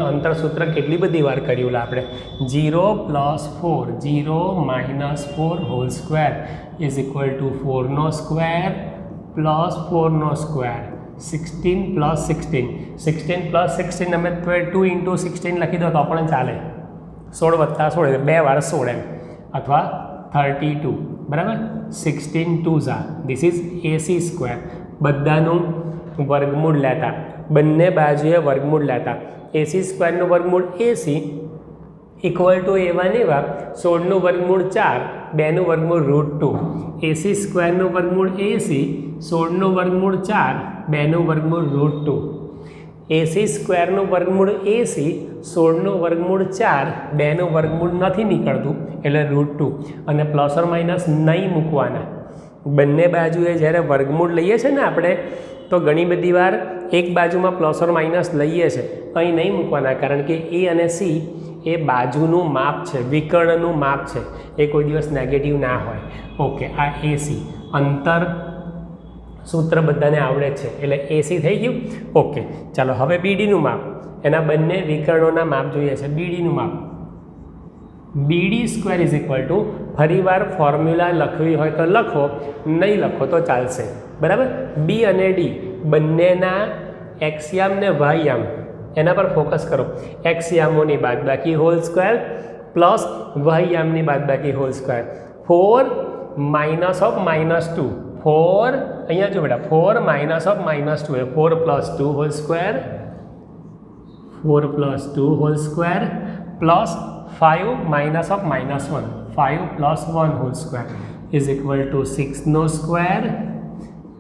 અંતરસૂત્ર કેટલી બધી વાર કર્યું આપણે? 0 + 4 0 - 4 whole square is equal two 4 + 4 16 + 16 + 16 અમે 2 × 16 લખી દો તો પણ ચાલે. 16 + 16 2 વાર 16 એમ, અથવા 32. બરાબર, 16 2s ધીસ ઇઝ AC². બધાનું વર્ગમૂળ લેતા, બંને બાજુએ વર્ગમૂળ લેતા. AC² નું વર્ગમૂળ AC ઇક્વલ ટુ A1 એવા 16 નું વર્ગમૂળ 4, 2 નું વર્ગમૂળ √2. AC² નું વર્ગમૂળ AC 16 નું વર્ગમૂળ 4, 2 નું વર્ગમૂળ √2. AC² નું વર્ગમૂળ AC 16 નું વર્ગમૂળ 4, 2 નું વર્ગમૂળ નથી નીકળતું એટલે √2. અને પ્લસ ઓર માઇનસ નહીં મૂકવાના. બંને બાજુએ જ્યારે વર્ગમૂળ લઈએ છીએ ને આપણે, તો ઘણી બધી વાર એક બાજુમાં પ્લસ ઓર માઇનસ લઈએ છે, અહીં નહીં મૂકવાના, કારણ કે એ અને સી એ બાજુનું માપ છે, વિકર્ણનું માપ છે, એ કોઈ દિવસ નેગેટિવ ના હોય. ઓકે, આ એસી અંતર સૂત્ર બધાને આવડે છે એટલે એસી થઈ ગયું. ઓકે, ચાલો હવે બીડીનું માપ, એના બંને વિકર્ણોના માપ જોઈએ છે. બીડીનું માપ બીડી સ્ક્વેર ઇઝ ઇક્વલ ટુ, ફરીવાર ફોર્મ્યુલા લખવી હોય તો લખો, નહીં લખો તો ચાલશે, બરાબર. બી અને ડી બંનેના એક્સયામ ને વાયયામ એના પર ફોકસ કરો. એક્સયામોની બાદબાકી હોલ સ્ક્વેર પ્લસ વાયયામની બાદબાકી હોલ સ્ક્વેર. 4 માઇનસ ઓફ -2, 4 અહીંયા જો બેટા 4 minus of -2 A 4 plus 2 whole square, 4 plus 2 whole square plus 5 minus of -1, 5 plus 1 whole square is equal two 6 square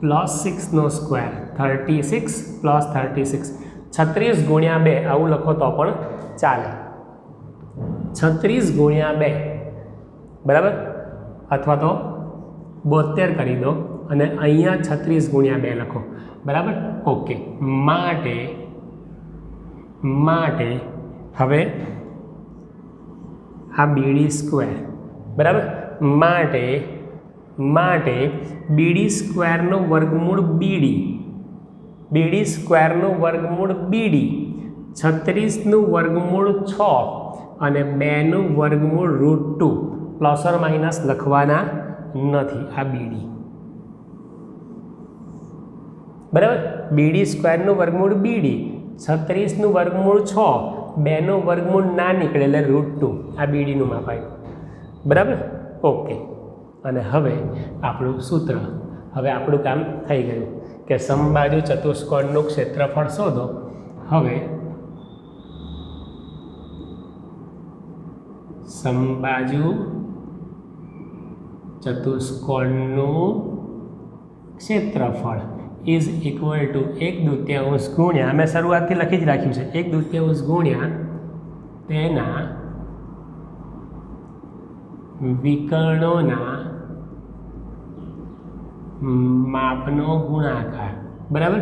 plus 6 square, 36 plus 36. 36 ગુણ્યા 2 આવું લખો તો પણ ચાલે, 36 ગુણ્યા 2, બરાબર, અથવા તો 72 કરી દો અને અહીંયા 36 ગુણ્યા 2 લખો, બરાબર. ઓકે, માટે હવે આ બીડી સ્ક્વેર, બરાબર, માટે બીડી સ્ક્વેરનું વર્ગમૂળ બીડી, બીડી સ્ક્વેરનું વર્ગમૂળ બીડી, 36નું વર્ગમૂળ 6 અને 2નું વર્ગમૂળ √2, પ્લસ ઓર માઇનસ લખવાના નથી. આ બીડી, બરાબર. બીડી સ્ક્વેરનું વર્ગમૂળ બીડી, 36નું વર્ગમૂળ 6, 2નું વર્ગમૂળ ના નીકળે એટલે √2. આ બીડીનું માપ આવ્યું, બરાબર. ઓકે, અને હવે આપણું સૂત્ર, હવે આપણું કામ થઈ ગયું કે સમબાજુ ચતુષ્કોણનું ક્ષેત્રફળ શોધો. હવે સમબાજુ ચતુષ્કોણનું ક્ષેત્રફળ ઇઝ ઇક્વલ ટુ 1/2 ગુણ્યા, મેં શરૂઆતથી લખી જ રાખ્યું છે, 1/2 ગુણ્યા તેના વિકર્ણોના માપનો ગુણાકાર, બરાબર,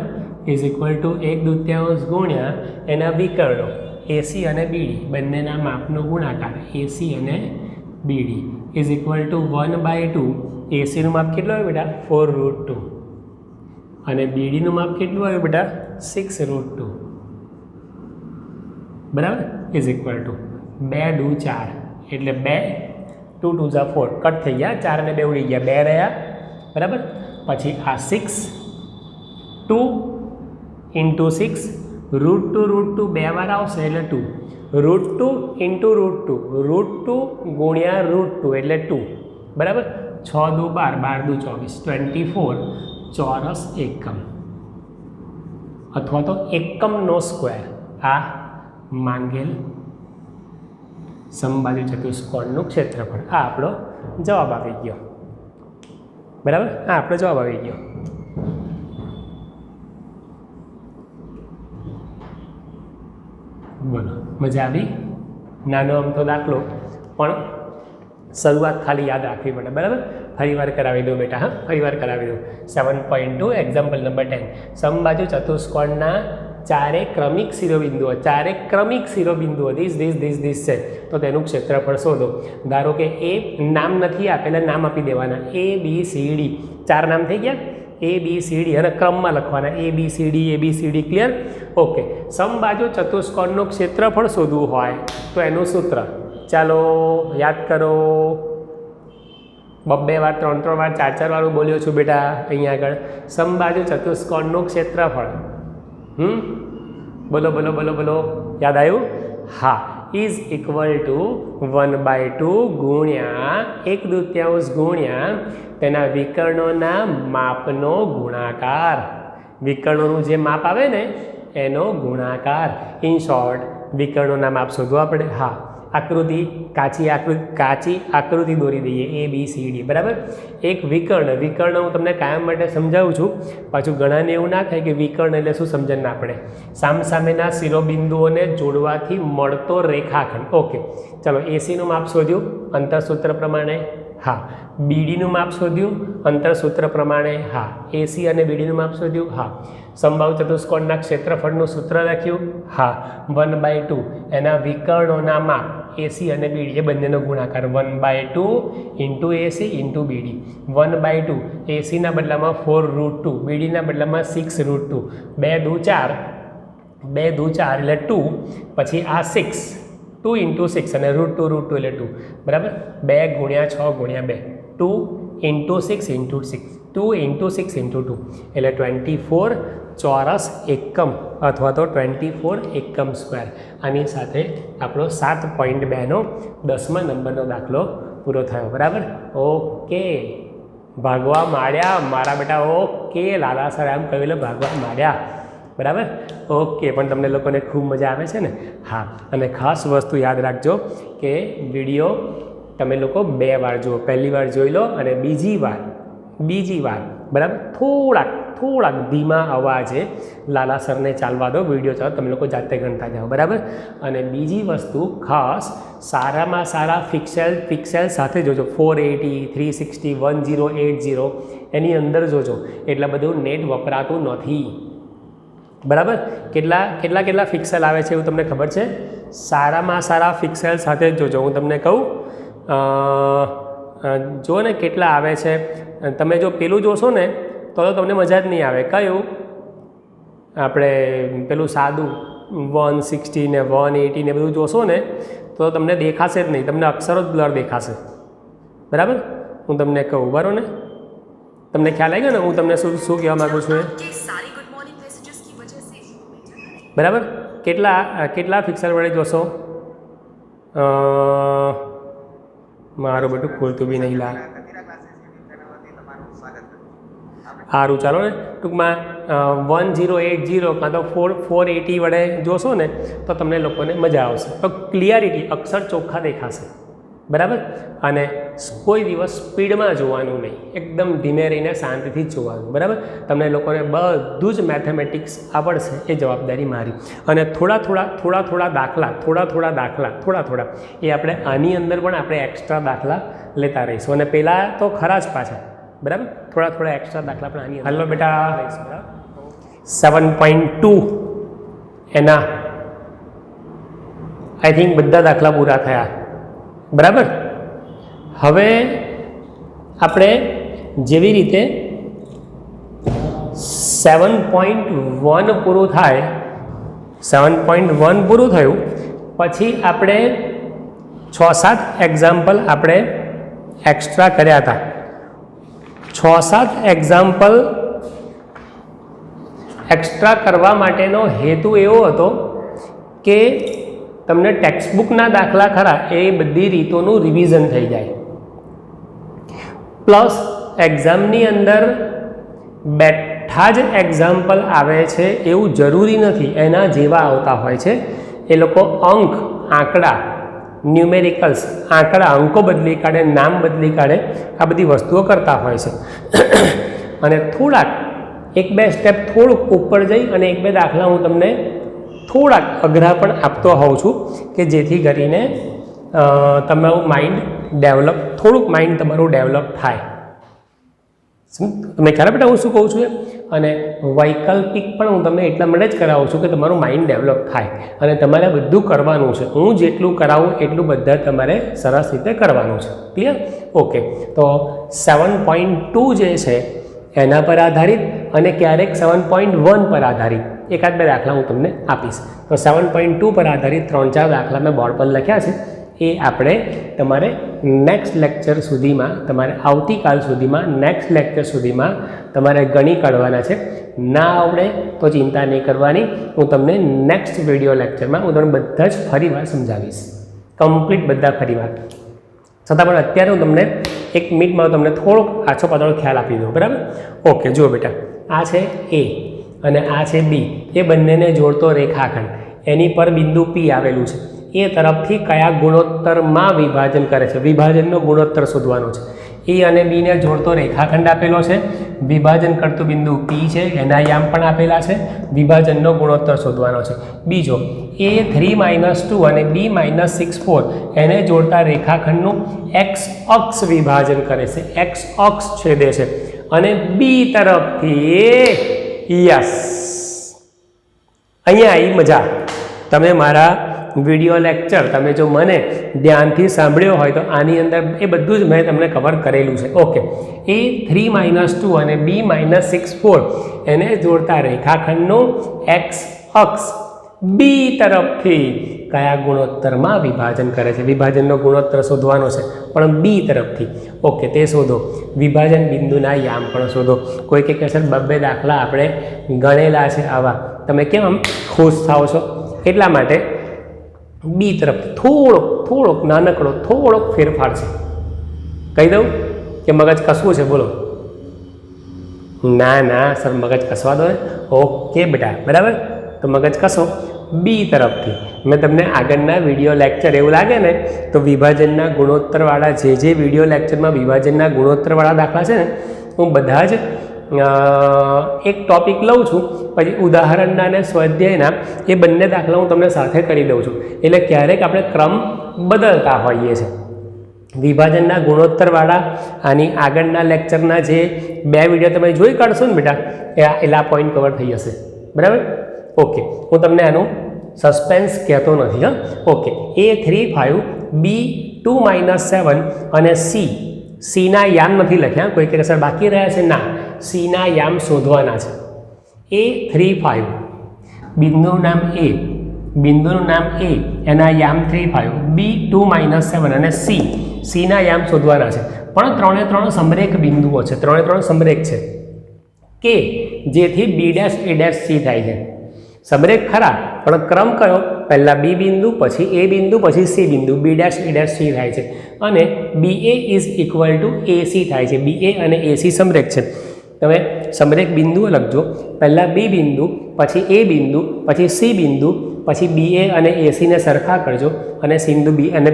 ઇઝ ઇક્વલ ટુ 1/2 ગુણ્યા એના વિકર્ણો એસી અને બીડી બંનેના માપનો ગુણાકાર, એસી અને બીડી ઇઝ ઇક્વલ ટુ 1/2. એસીનું માપ કેટલું આવ્યું બેટા? 4√2 અને બીડીનું માપ કેટલું આવ્યું બેટા? 6√2, બરાબર, ઇઝ ઇક્વલ ટુ 2 દુ 4 એટલે 2, 2 2 જા 4, કટ થઈ ગયા, 4 ને 2 ઉડી ગયા, 2 રહ્યા, બરાબર. પછી આ 6, 2 ઇન્ટુ 6, √2 બે વાર આવશે એટલે 2, √2 ઇન્ટુ √2 ગુણ્યા √2 એટલે 2, બરાબર. 6 દુ 12, 12 દુ 24, 24 ચોરસ એકમ અથવા તો એકમનો સ્ક્વેર. આ માંગેલ સમબાજુ ચતુષ્કોણનું ક્ષેત્રફળ. આ આપણો જવાબ આવી ગયો, બરાબર. આ આપણો જવાબ આવી ગયો. બોલો, મજા આવી? નાનો અમથો દાખલો પણ શરૂઆત ખાલી યાદ રાખવી પડે, બરાબર. ફરી વાર કરાવી દો બેટા, હા, ફરી વાર કરાવી દો. 7.2 એક્ઝામ્પલ નંબર 10. સમબાજુ ચતુષ્કોણના ચારે ક્રમિક શિરોબિંદુઓ, ચારે ક્રમિક શિરોબિંદુઓ ધીસ છે, તો તેનું ક્ષેત્રફળ શોધો. ધારો કે એ નામ નથી આપેલા, નામ આપી દેવાના, ABCD, 4 નામ થઈ ગયા, ABCD અને ક્રમમાં લખવાના, ABCD, ક્લિયર? ઓકે, સમબાજુ ચતુષ્કોણનું ક્ષેત્રફળ શોધવું હોય તો એનું સૂત્ર ચાલો યાદ કરો. 2 વાર 3 વાર 4 વારું બોલ્યો છું બેટા અહીંયા આગળ. સમબાજુ ચતુષ્કોણનું ક્ષેત્રફળ, બોલો બોલો બોલો બોલો, યાદ આવ્યું? હા, ઇઝ ઇક્વલ ટુ 1/2 ગુણ્યા 1/2 ગુણ્યા તેના વિકર્ણોના માપનો ગુણાકાર. વિકર્ણોનું જે માપ આવે ને એનો ગુણાકાર. ઇન શોર્ટ, વિકર્ણોના માપ શોધવા પડે. હા, આકૃતિ, કાચી આકૃતિ દોરી દઈએ, ABCD, બરાબર. એક વિકર્ણ હું તમને કાયમ માટે સમજાવું છું, પાછું ઘણાને એવું ના થાય કે વિકર્ણ એટલે શું સમજણ ના પડે. સામસામેના શિરોબિંદુઓને જોડવાથી મળતો રેખાખંડ. ઓકે, ચાલો એસીનું માપ શોધ્યું અંતરસૂત્ર પ્રમાણે. હા. બીડીનું માપ શોધ્યું અંતર સૂત્ર પ્રમાણે? હા. એસી અને બીડીનું માપ શોધ્યું? હા. સમબાહુ ચતુષ્કોણના ક્ષેત્રફળનું સૂત્ર લખ્યું? હા. 1/2 એના વિકર્ણોના માપ એસી અને બીડી એ બંનેનો ગુણાકાર 1/2 ઇન્ટુ એસી ઇન્ટુ બીડી. 1/2 એસીના બદલામાં 4√2, બીડીના બદલામાં 6√2. 2 દુ 4, 2 દુ 4 એટલે 2, પછી આ 6, 2 ઇન્ટુ 6 અને √2 એટલે 2, બરાબર. 2 ગુણ્યા 6 ગુણ્યા 2, 2 ઇન્ટુ 6 ઇન્ટુ 6, 2 ઇન્ટુ 6 ઇન્ટુ 2 એટલે 24 ચોરસ એકમ અથવા તો 24 એકમ સ્ક્વેર. આની સાથે આપણો 7.2નો 10મા નંબરનો દાખલો પૂરો થયો, બરાબર. ઓકે, ભાગવા માંડ્યા મારા બેટા. ઓકે, લાલા સર એમ કહ્યું એટલે ભાગવા માંડ્યા, બરાબર. ઓકે, પણ તમને લોકોને ખૂબ મજા આવે છે ને? હા. અને ખાસ વસ્તુ યાદ રાખજો કે વિડીયો તમે લોકો 2 વાર જુઓ. પહેલી વાર જોઈ લો અને બીજી વાર બરાબર થોડાક ધીમા અવાજે લાલા સરને ચાલવા દો. વિડીયો ચાલો, તમે લોકો જાતે ગણતા જાઓ, બરાબર. અને બીજી વસ્તુ ખાસ સારામાં સારા પિક્સેલ સાથે જોજો. 480, 360, 1080 એની અંદર જોજો. એટલે બધું નેટ વપરાતું નથી, બરાબર. કેટલા પિક્સેલ આવે છે એવું તમને ખબર છે? સારામાં સારા પિક્સેલ સાથે જ જોજો. હું તમને કહું, જો ને કેટલા આવે છે. તમે જો પેલું જોશો ને તો તમને મજા જ નહીં આવે. કયું? આપણે પેલું સાદું 160 ને 180 ને બધું જોશો ને તો તમને દેખાશે જ નહીં, તમને અક્ષરો જ બ્લર દેખાશે, બરાબર. હું તમને કહું, બરાબર ને? તમને ખ્યાલ આવી ગયો ને હું તમને શું કહેવા માગું છું? બરાબર. કેટલા પિક્સેલ વડે જોશો? મારું બધું ખોલતું બી નહીં લા. સારું, ચાલો ને. ટૂંકમાં 1080 કાં તો 480 વડે જોશો ને તો તમને લોકોને મજા આવશે. તો ક્લિયરિટી, અક્ષર ચોખ્ખા દેખાશે, બરાબર. અને કોઈ દિવસ સ્પીડમાં જોવાનું નહીં, એકદમ ધીમે રહીને શાંતિથી જ જોવાનું, બરાબર. તમને લોકોને બધું જ મેથેમેટિક્સ આવડશે એ જવાબદારી મારી. અને થોડા દાખલા એ આપણે આની અંદર પણ આપણે એક્સ્ટ્રા દાખલા લેતા રહીશું. અને પહેલાં તો ખરા જ પાછા, બરાબર. થોડા એક્સ્ટ્રા દાખલા પણ આની. હાલો બેટા, 7.2 એના આઈ થિંક બધા દાખલા પૂરા થયા, બરાબર. હવે આપણે જેવી રીતે 7.1 પૂરું થાય, 7.1 પૂરું થયું પછી આપણે 6-7 એક્ઝામ્પલ આપણે એક્સ્ટ્રા કર્યા હતા. 6-7 એક્ઝામ્પલ એક્સ્ટ્રા કરવા માટેનો હેતુ એવો હતો કે તમને ટેક્સ્ટબુકના દાખલા ખરા એ બધી રીતોનું રિવિઝન થઈ જાય, પ્લસ એક્ઝામની અંદર બેઠા જ એક્ઝામ્પલ આવે છે એવું જરૂરી નથી, એના જેવા આવતા હોય છે. એ લોકો આંકડા, ન્યુમેરિકલ્સ, અંકો બદલી કાઢે, નામ બદલી કાઢે, આ બધી વસ્તુઓ કરતા હોય છે. અને થોડાક 1-2 સ્ટેપ થોડુંક ઉપર જઈ અને 1-2 દાખલા હું તમને થોડાક અઘરા પણ આપતો હોઉં છું કે જેથી કરીને તમારું થોડુંક માઇન્ડ તમારું ડેવલપ થાય. તમને ખ્યાલ બેટા હું શું કહું છું? અને વૈકલ્પિક પણ હું તમને એટલા માટે જ કરાવું છું કે તમારું માઇન્ડ ડેવલપ થાય. અને તમારે બધું કરવાનું છે. હું જેટલું કરાવું એટલું બધા તમારે સરસ રીતે કરવાનું છે. ક્લિયર? ઓકે. તો 7.2 જે છે એના પર આધારિત અને ક્યારેક 7.1 પર આધારિત 1-2 દાખલા હું તમને આપીશ. તો 7.2 પર આધારિત 3-4 દાખલા મેં બોર્ડ પર લખ્યા છે. એ આપણે તમારે નેક્સ્ટ લેક્ચર સુધીમાં, તમારે આવતીકાલ સુધીમાં, નેક્સ્ટ લેક્ચર સુધીમાં તમારે ગણી કાઢવાના છે. ના આવડે તો ચિંતા નહીં કરવાની, હું તમને નેક્સ્ટ વિડીયો લેક્ચરમાં હું તમને બધા જ ફરીવાર સમજાવીશ, કમ્પ્લીટ બધા ફરીવાર. છતાં પણ અત્યારે હું તમને 1 મિનિટમાં તમને થોડોક આછો પાતળો ખ્યાલ આપી દઉં, બરાબર. ઓકે, જુઓ બેટા, આ છે એ અને આ છે બી, એ બંનેને જોડતો રેખાખંડ, એની પર બિંદુ પી આવેલું છે. એ તરફથી કયા ગુણોત્તરમાં વિભાજન કરે છે, વિભાજનનો ગુણોત્તર શોધવાનો છે. એ અને બીને જોડતો રેખાખંડ આપેલો છે. વિભાજન કરતું બિંદુ P છે, એના યામ પણ આપેલા છે, વિભાજનનો ગુણોત્તર શોધવાનો છે. બીજો A3-2 અને B-64 એને જોડતા રેખાખંડનું x અક્ષ વિભાજન કરે છે, x અક્ષ છેદે છે અને B તરફથી યસ અહીંયા આવી મજા. તમે મારા વિડીયો લેક્ચર તમે જો મને ધ્યાનથી સાંભળ્યો હોય તો આની અંદર એ બધું જ મેં તમને કવર કરેલું છે. ઓકે, A3-2 અને B-64 એને જોડતા રેખાખંડનું x અક્ષ B તરફથી કયા ગુણોત્તરમાં વિભાજન કરે છે? વિભાજનનો ગુણોત્તર શોધવાનો છે પણ B તરફથી. ઓકે, તે શોધો. વિભાજન બિંદુના યામ પણ શોધો. કોઈ કે સર બબ્બે દાખલા આપણે ગણેલા છે આવા, તમે કેમ આમ ખુશ થાઓ છો? એટલા માટે B તરફ થોડોક નાનકડો થોડોક ફેરફાર છે. કહી દઉં કે મગજ કસવું છે? બોલો. ના સર મગજ કસવા દો ને. ઓકે બેટા, બરાબર. તો મગજ કસો B તરફથી. મેં તમને આગળના વિડીયો લેક્ચર એવું લાગે ને તો વિભાજનના ગુણોત્તરવાળા જે વિડીયો લેક્ચરમાં વિભાજનના ગુણોત્તરવાળા દાખલા છે ને, હું બધા જ એક ટોપિક લઉં છું, પછી ઉદાહરણના અને સ્વાધ્યાયના એ બંને દાખલા હું તમને સાથે કરી દઉં છું. એટલે ક્યારેક આપણે ક્રમ બદલતા હોઈએ છીએ. વિભાજનના ગુણોત્તરવાળા આની આગળના લેક્ચરના જે 2 વિડીયો તમે જોઈ કાઢશો ને બેટા, એટલે આ પોઈન્ટ કવર થઈ જશે. બરાબર? ઓકે, હું તમને આનું સસ્પેન્સ કહેતો નથી. હા, ઓકે. A3-5 B2-7 અને Cના યામ નથી લખ્યા. કોઈ કે સર બાકી રહ્યા છે? ના, Cના યામ શોધવાના છે. A3-5 બિંદુનું નામ A, એના યામ 3-5, B2-7 અને Cના યામ શોધવાના છે. પણ 3 સમરેખ બિંદુઓ છે, 3 સમરેખ છે કે જેથી B'-A' C થાય છે. સમરેખ ખરા, પણ ક્રમ કયો? પહેલાં B બિંદુ, પછી A બિંદુ, પછી C બિંદુ, B'-A' C થાય છે અને BA is equal two AC થાય છે. BA અને AC સમરેખ છે. તમે સમરેખ બિંદુઓ લખજો. પહેલાં B બિંદુ, પછી A બિંદુ, પછી C બિંદુ, પછી BA અને ACને સરખા કરજો અને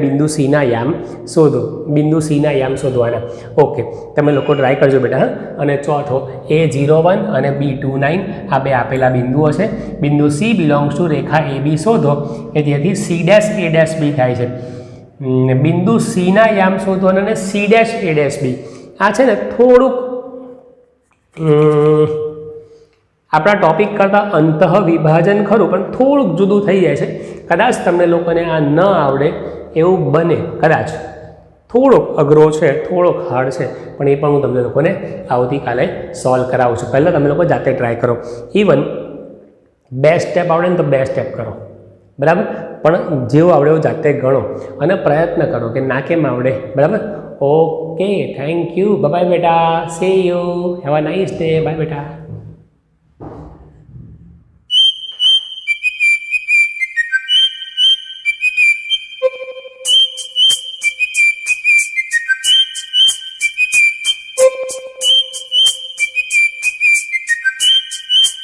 બિંદુ Cના યામ શોધો. બિંદુ Cના યામ શોધવાના. ઓકે, તમે લોકો ટ્રાય કરજો બેટા. હા, અને ચોથો A01 અને B29 આ બે આપેલા બિંદુઓ છે. બિંદુ C belongs to Rekha AB શોધો કે જેથી C'-A' B થાય છે. બિંદુ Cના યામ શોધવાના અને C'-A' B આ છે ને થોડુંક આપણા ટોપિક કરતાં અંતઃ વિભાજન ખરું, પણ થોડુંક જુદું થઈ જાય છે. કદાચ તમને લોકોને આ ન આવડે એવું બને, કદાચ થોડોક અઘરો છે, થોડોક હાર્ડ છે, પણ એ પણ હું તમને લોકોને આવતીકાલે સોલ્વ કરાવું છું. પહેલાં તમે લોકો જાતે ટ્રાય કરો. ઇવન 2 સ્ટેપ આવડે ને તો 2 સ્ટેપ કરો, બરાબર, પણ જેવું આવડે એવું જાતે ગણો અને પ્રયત્ન કરો કે ના કેમ આવડે. બરાબર? Okay, thank you. બાય બેટા, see you, have a nice day. Bye બેટા.